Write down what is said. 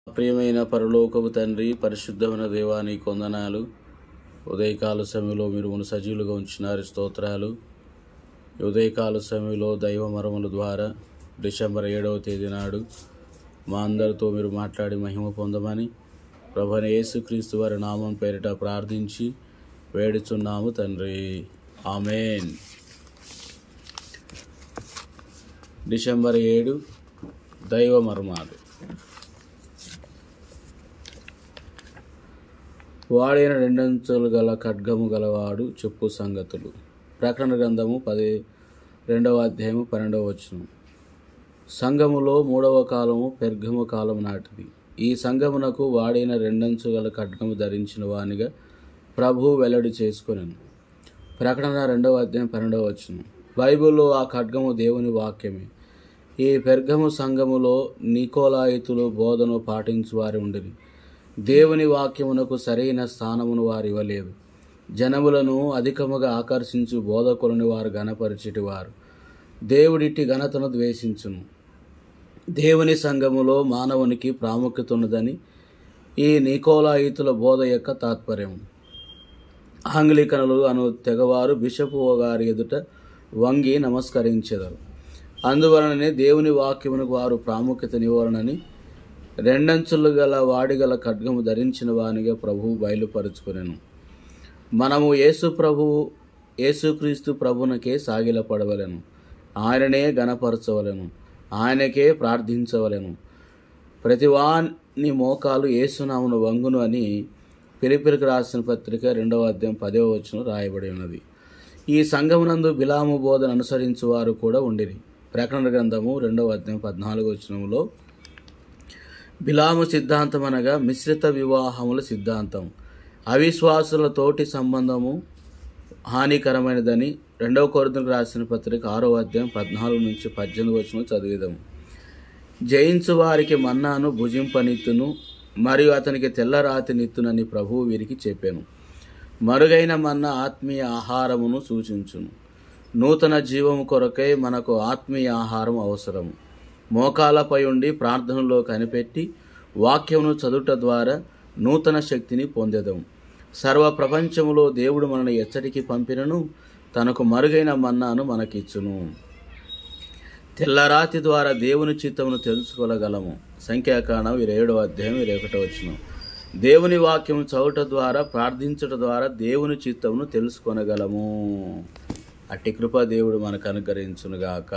ప్రియమైన పరలోకపు తండ్రి, పరిశుద్ధమైన దేవా, నీకు వందనాలు. ఉదయకాల సమయంలో మీరు మన సజీవులుగా ఉంచినారు, స్తోత్రాలు. ఉదయకాల సమయంలో దైవ మరముల ద్వారా డిసెంబర్ 7వ తేదీ నాడు మా అందరితో మీరు మాట్లాడి మహిమ పొందమని ప్రభువైన యేసుక్రీస్తు వారి నామం పేరిట ప్రార్థించి వేడుచున్నాము తండ్రి, ఆమేన్. డిసెంబర్ 7 దైవ మర్మాలు. వాడైన రెండంచులు గల ఖడ్గము గలవాడు చెప్పు సంగతులు. ప్రకటన గ్రంథము 12వ అధ్యాయము 12వ వచనం. సంఘములో 3వ కాలము పెర్గము కాలం నాటిది. ఈ సంఘమునకు వాడైన రెండంచు గల ఖడ్గము ధరించిన వానిగా ప్రభువు వెల్లడి చేసుకొనెను. ప్రకటన 2వ అధ్యాయం 12వ వచనం. బైబిల్లో ఆ ఖడ్గము దేవుని వాక్యమే. ఈ పెర్గము సంఘములో నికోలాయితులు బోధను పాటించు వారి ఉండిరి. దేవుని వాక్యమునకు సరైన స్థానమును వారు ఇవ్వలేదు. జనములను అధికముగా ఆకర్షించు బోధకులని వారు ఘనపరిచిటివారు. దేవుడిట్టి ఘనతను ద్వేషించును. దేవుని సంఘములో మానవునికి ప్రాముఖ్యత ఉన్నదని ఈ నికోలాయితుల బోధ యొక్క తాత్పర్యం. ఆంగ్లికనులు అను తెగవారు బిషపు గారి ఎదుట వంగి నమస్కరించెదరు. అందువలననే దేవుని వాక్యమునకు వారు ప్రాముఖ్యతనివ్వరనని రెండంచులు గల వాడిగల ఖడ్గము ధరించిన వానిగా ప్రభువు బయలుపరుచుకొనెను. మనము యేసుక్రీస్తు ప్రభునకే సాగిలపడవలెను. ఆయననే గణపరచవలెను. ఆయనకే ప్రార్థించవలెను. ప్రతివాని మోకాలు యేసునామమున వంగును అని ఫిలిప్పీయులకు రాసిన పత్రిక 2వ అధ్యాయం 10వ వచనం రాయబడి ఉన్నది. ఈ సంఘమునందు బిలాము బోధన అనుసరించు వారు కూడా ఉండిరి. ప్రకటన గ్రంథము 2వ అధ్యాయం 14వ వచనంలో బిలాము సిద్ధాంతం అనగా మిశ్రిత వివాహముల సిద్ధాంతం, అవిశ్వాసుల తోటి సంబంధము హానికరమైనదని 2వ కొరింథీయులకు రాసిన పత్రిక 6వ అధ్యాయం 14 నుంచి 18 వచనం చదివేదాము. జయించు వారికి మన్నాను భుజింపనిత్తును, మరియు అతనికి తెల్లరాతి నిత్తునని ప్రభువు వీరికి చెప్పాను. మరుగైన మన్న ఆత్మీయ ఆహారమును సూచించును. నూతన జీవము కొరకై మనకు ఆత్మీయ ఆహారం అవసరము. మోకాలపై ఉండి ప్రార్థనలో కనిపెట్టి వాక్యమును చదువుట ద్వారా నూతన శక్తిని పొందెదము. సర్వ ప్రపంచములో దేవుడు మనల్ని ఎచ్చటికి పంపినను తనకు మరుగైన మన్నాను మనకిచ్చును. తెల్లరాతి ద్వారా దేవుని చిత్తమును తెలుసుకోగలము. సంఖ్యాకాండం 27వ అధ్యాయం 21వ వచనం. దేవుని వాక్యము చదువుట ద్వారా, ప్రార్థించుట ద్వారా దేవుని చిత్తమును తెలుసుకొనగలము. అట్టి కృప దేవుడు మనకు అనుగ్రహించునుగాక.